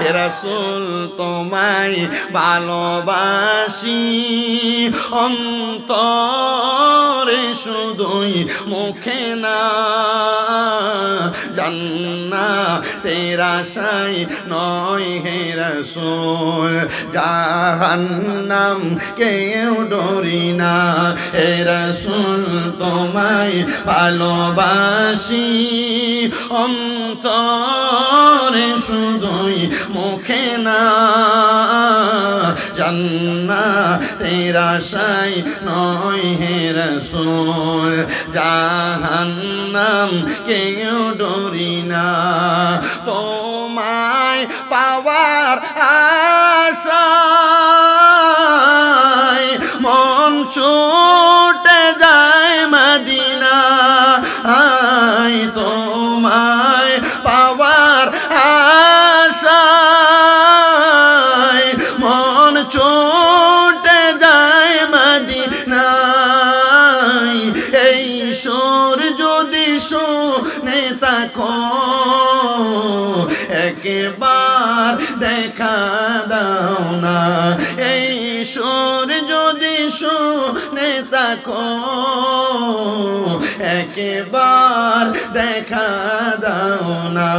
হে রাসূল তোমায় ভালোবাসি অন্তরে শুধুই মুখে না জান্নাতের আশায় নয় হে রাসূল জাহান্নাম কেউ ডরি না হে রাসূল তোমায় ভালোবাসি অন্তরে শুধুই মুখে না জান্নাতের আশায় নয় হে রাসূল জাহান্নাম কেউ ডরি না তোমায় পাওয়ার আশায় মন ছুটে যায় মদিনা তোমায় পাওয়ার আশায় মন ছুটে যায় মদিনায় এই সুর যদি শুনে থাকো একবার দেখা দাও না এই সুর যদি শুনে থাকো একবার দেখা দাও না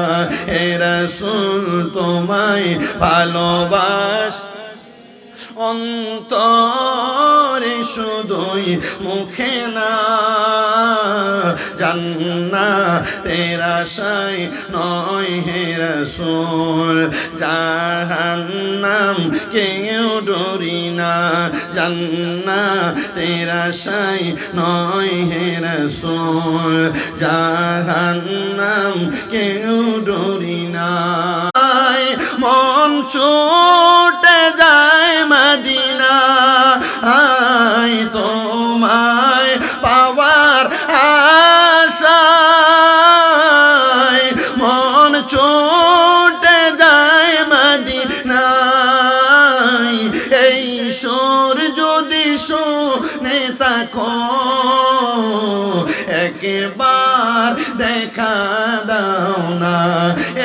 হে রাসূল তোমায় ভালোবাস অন্তরে শুধুই মুখে না জান্নাতের আশায় নয় হে রাসূল জাহান্নাম কেউ ডরি না জান্নাতের আশায় নয় হে রাসূল জাহান্নাম কেউ ডরি না মন ছুটে যায় মদিনা তোমায় পাওয়ার আশায় মন ছুটে যায় মদিনায় এই সুর যদি শুনে থাকো একবার দেখা দাও না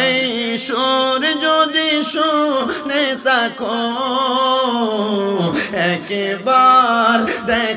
এই সুর যদি শুনে থাকো একবার দেখা